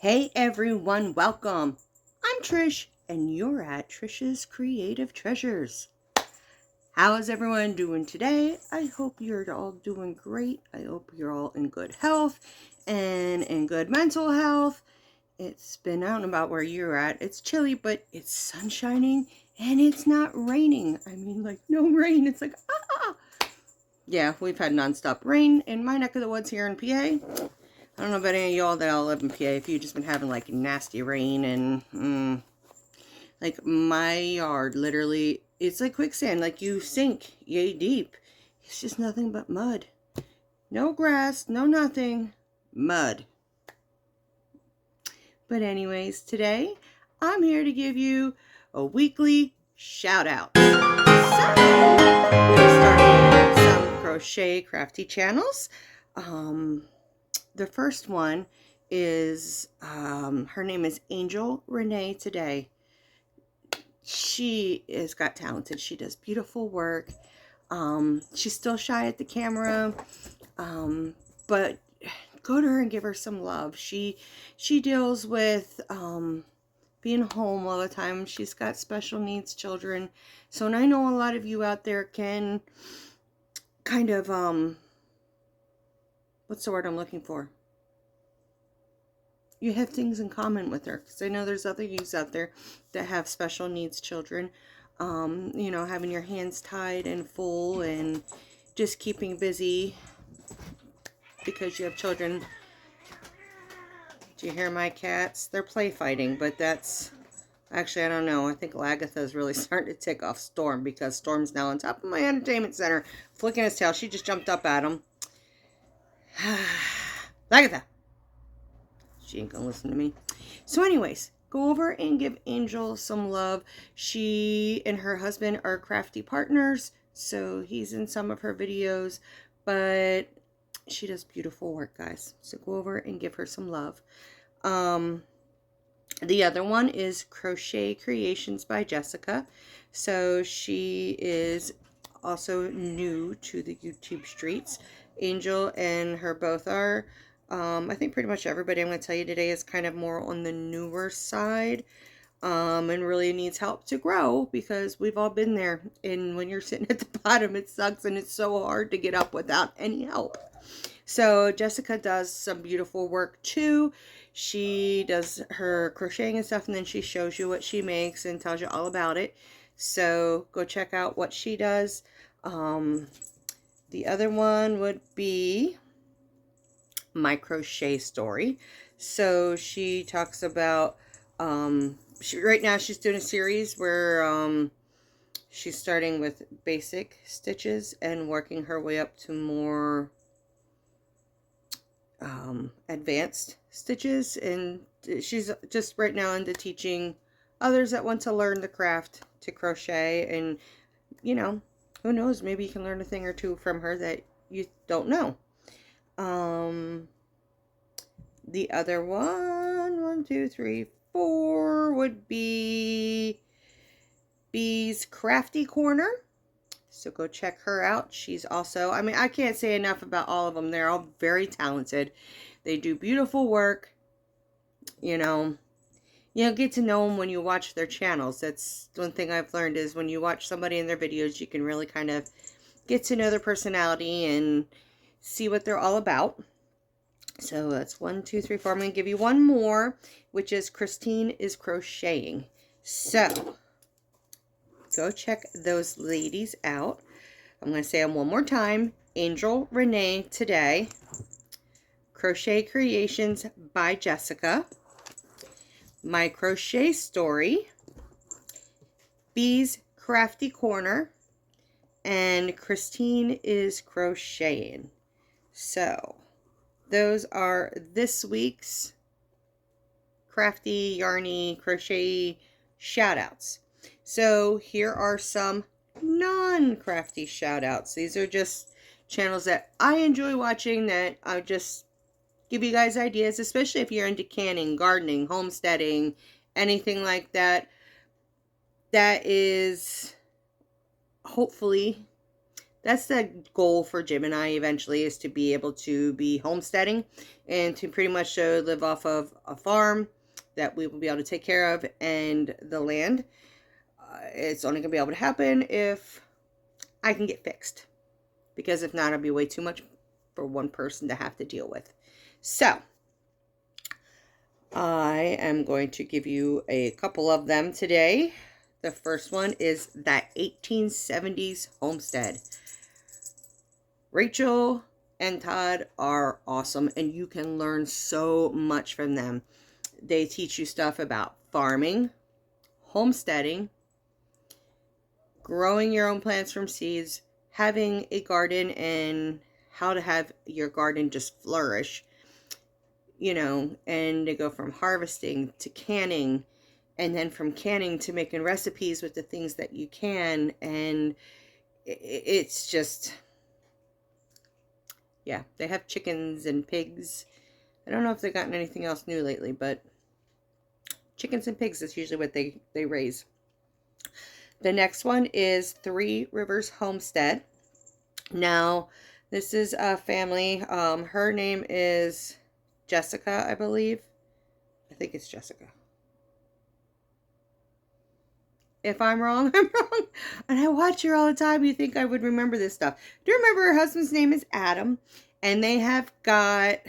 Hey everyone, welcome. I'm Trish and you're at Trish's Creative Treasures. How is everyone doing today? I hope you're all doing great. I hope you're all in good health and in good mental health. It's been out and about where you're at. It's chilly, but it's sun shining and it's not raining. I mean, like no rain. It's like, ah. Yeah, we've had nonstop rain in my neck of the woods here in PA. I don't know about any of y'all that all live in PA, if you've just been having like nasty rain and like my yard literally, it's like quicksand, like you sink yay deep. It's just nothing but mud. No grass, no nothing, mud. But anyways, today I'm here to give you a weekly shout out. So, I'm going to start with some crochet crafty channels. The first one is, her name is Angel Renee Today. She is got talented. She does beautiful work. She's still shy at the camera, but go to her and give her some love. She deals with being home all the time. She's got special needs children. So, and I know a lot of you out there can kind of, what's the word I'm looking for? You have things in common with her, because I know there's other youths out there that have special needs children. You know, having your hands tied and full and just keeping busy because you have children. Do you hear my cats? They're play fighting, but that's actually, I don't know. I think Lagatha is really starting to tick off Storm, because Storm's now on top of my entertainment center, flicking his tail. She just jumped up at him. Lagatha! She ain't gonna listen to me. So anyways, go over and give Angel some love. She and her husband are crafty partners, so he's in some of her videos, but she does beautiful work, guys. So go over and give her some love. The other one is Crochet Creations by Jessica. So she is also new to the YouTube streets. Angel and her both are. I think pretty much everybody I'm going to tell you today is kind of more on the newer side, and really needs help to grow, because we've all been there. And when you're sitting at the bottom, it sucks and it's so hard to get up without any help. So Jessica does some beautiful work too. She does her crocheting and stuff, and then she shows you what she makes and tells you all about it. So go check out what she does. The other one would be My Crochet Story. So she talks about, right now she's doing a series where she's starting with basic stitches and working her way up to more advanced stitches, and she's just right now into teaching others that want to learn the craft to crochet. And you know, who knows, maybe you can learn a thing or two from her that you don't know. The other one, 2, 3, 4 would be Bee's Crafty Corner. So go check her out. She's also, I mean, I can't say enough about all of them. They're all very talented. They do beautiful work. You know, get to know them when you watch their channels. That's one thing I've learned, is when you watch somebody in their videos, you can really kind of get to know their personality and see what they're all about. So that's 1, 2, 3, 4. I'm going to give you one more, which is Christine is Crocheting. So go check those ladies out. I'm going to say them one more time. Angel Renee Today. Crochet Creations by Jessica. My Crochet Story. Bee's Crafty Corner. And Christine is Crocheting. So those are this week's crafty, yarny, crochet shout-outs. So here are some non-crafty shout-outs. These are just channels that I enjoy watching, that I just give you guys ideas, especially if you're into canning, gardening, homesteading, anything like that. That is hopefully that's the goal for Jim and I eventually, is to be able to be homesteading and to pretty much live off of a farm that we will be able to take care of, and the land. It's only going to be able to happen if I can get fixed, because if not, it'll be way too much for one person to have to deal with. So I am going to give you a couple of them today. The first one is that 1870s homestead. Rachel and Todd are awesome, and you can learn so much from them. They teach you stuff about farming, homesteading, growing your own plants from seeds, having a garden, and how to have your garden just flourish. You know, and they go from harvesting to canning, and then from canning to making recipes with the things that you can. And it's just, yeah, they have chickens and pigs. I don't know if they've gotten anything else new lately, but chickens and pigs is usually what they raise. The next one is Three Rivers Homestead. Now, this is a family. Her name is Jessica, I believe. I think it's Jessica. If I'm wrong, I'm wrong. And I watch her all the time. You think I would remember this stuff. Do you remember her husband's name is Adam? And they have got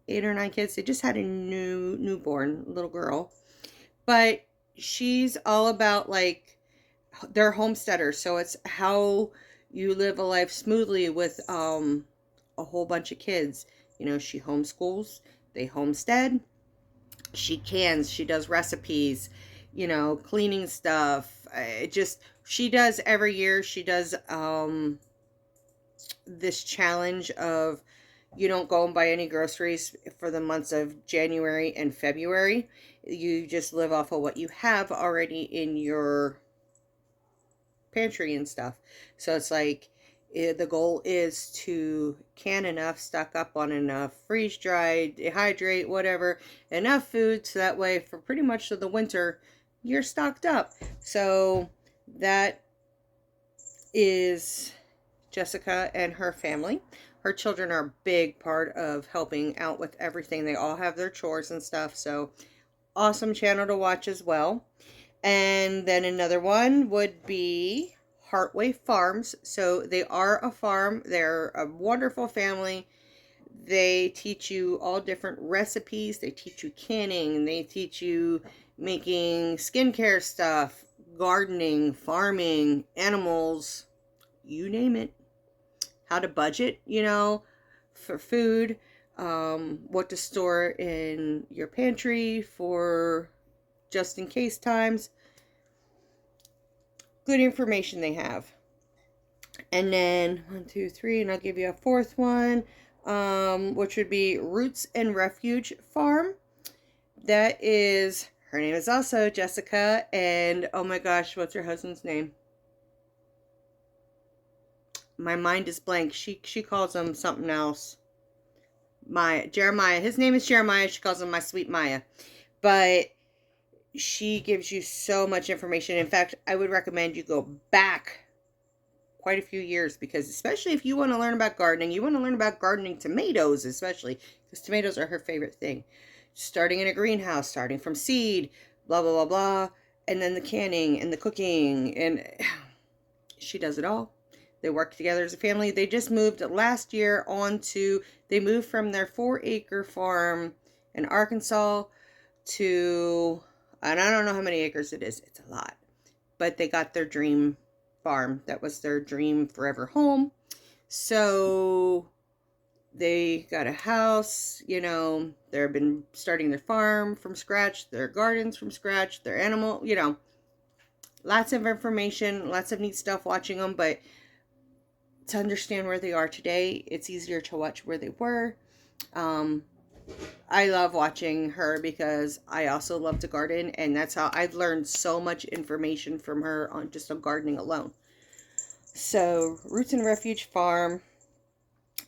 8 or 9 kids. They just had a newborn little girl. But she's all about, like, they're homesteaders. So it's how you live a life smoothly with a whole bunch of kids. You know, she homeschools. They homestead. She cans. She does recipes. You know, cleaning stuff. She does every year. She does this challenge of, you don't go and buy any groceries for the months of January and February. You just live off of what you have already in your pantry and stuff. So it's like, the goal is to can enough, stock up on enough, freeze dry, dehydrate, whatever, enough food, so that way for pretty much the winter you're stocked up. So that is Jessica and her family. Her children are a big part of helping out with everything. They all have their chores and stuff. So awesome channel to watch as well. And then another one would be Heartway Farms. So they are a farm. They're a wonderful family. They teach you all different recipes. They teach you canning. They teach you making skincare stuff, gardening, farming, animals, you name it. How to budget, you know, for food, what to store in your pantry for just in case times. Good information they have. And then 1, 2, 3, and I'll give you a fourth one, which would be Roots and Refuge Farm. That is, her name is also Jessica, and oh my gosh, what's her husband's name? My mind is blank. She calls him something else. Jeremiah. His name is Jeremiah. She calls him my sweet Maya. But she gives you so much information. In fact, I would recommend you go back quite a few years, because especially if you want to learn about gardening, you want to learn about gardening tomatoes, especially because tomatoes are her favorite thing. Starting in a greenhouse, starting from seed, blah, blah, blah, blah. And then the canning and the cooking. And she does it all. They work together as a family. They just moved last year they moved from their 4-acre farm in Arkansas to, and I don't know how many acres it is. It's a lot. But they got their dream farm. That was their dream forever home. So they got a house, you know, they've been starting their farm from scratch, their gardens from scratch, their animal, you know, lots of information, lots of neat stuff watching them. But to understand where they are today, it's easier to watch where they were. I love watching her because I also love to garden, and that's how I've learned so much information from her on just on gardening alone. So, Roots and Refuge Farm.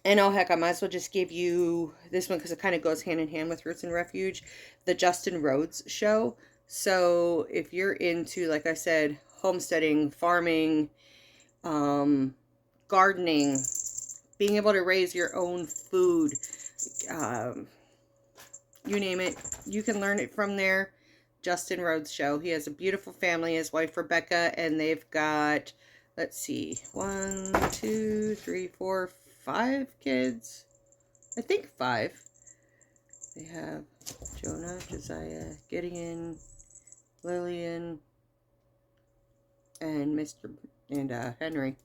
And oh heck, I might as well just give you this one because it kind of goes hand in hand with Roots and Refuge. The Justin Rhodes Show. So if you're into, like I said, homesteading, farming, gardening, being able to raise your own food, um, you name it, you can learn it from there. Justin Rhodes Show. He has a beautiful family, his wife Rebecca, and they've got, let's see, 1, 2, 3, 4, 5 kids. I think 5. They have Jonah, Josiah, Gideon, Lillian, and Henry.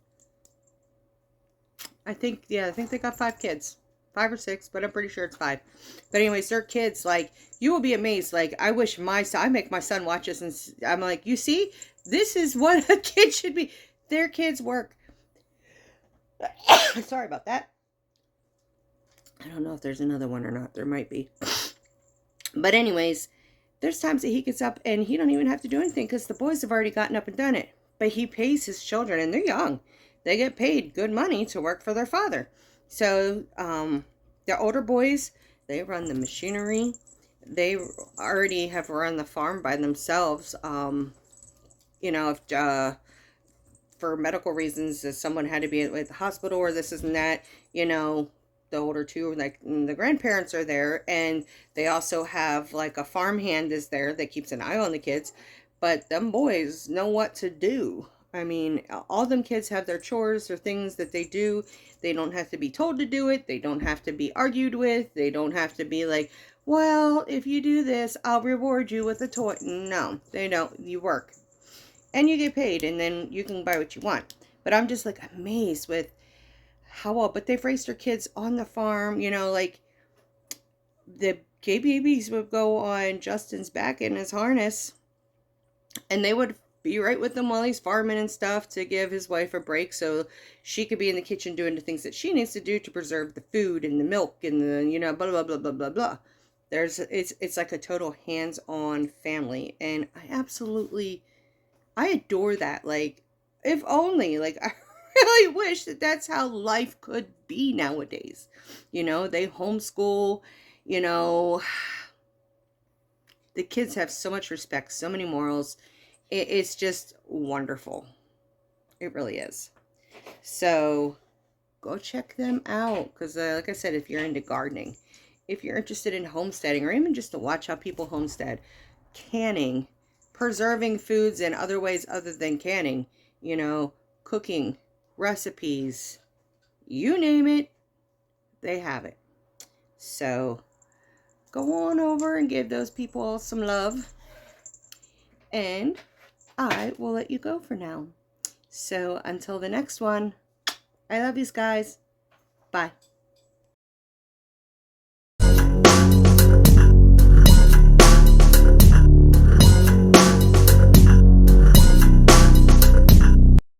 I think they got 5 kids. 5 or 6, but I'm pretty sure it's 5. But anyways, they're kids. Like, you will be amazed. Like, I wish I make my son watch this, and I'm like, you see, this is what a kid should be. Their kids work. Sorry about that. I don't know if there's another one or not. There might be. But anyways, there's times that he gets up and he don't even have to do anything because the boys have already gotten up and done it. But he pays his children, and they're young. They get paid good money to work for their father. So, the older boys, they run the machinery. They already have run the farm by themselves. You know, if for medical reasons, if someone had to be at the hospital or this and that, you know, the older two, like the grandparents are there, and they also have like a farmhand is there that keeps an eye on the kids. But them boys know what to do. I mean, all them kids have their chores or things that they do. They don't have to be told to do it. They don't have to be argued with. They don't have to be like, well, if you do this, I'll reward you with a toy. No, they don't. You work. And you get paid, and then you can buy what you want. But I'm just like amazed with how well, but they've raised their kids on the farm, you know, like the babies would go on Justin's back in his harness, and they would be right with him while he's farming and stuff to give his wife a break so she could be in the kitchen doing the things that she needs to do to preserve the food and the milk and the, you know, blah, blah, blah, blah, blah, blah. It's like a total hands-on family, and I adore that. Like, if only, like, I really wish that that's how life could be nowadays. You know, they homeschool, you know, the kids have so much respect, so many morals. It's just wonderful. It really is. So go check them out. Because like I said, if you're into gardening, if you're interested in homesteading, or even just to watch how people homestead, canning, preserving foods in other ways other than canning, you know, cooking, recipes, you name it, they have it. So go on over and give those people some love. And I will let you go for now. So until the next one, I love you guys. Bye.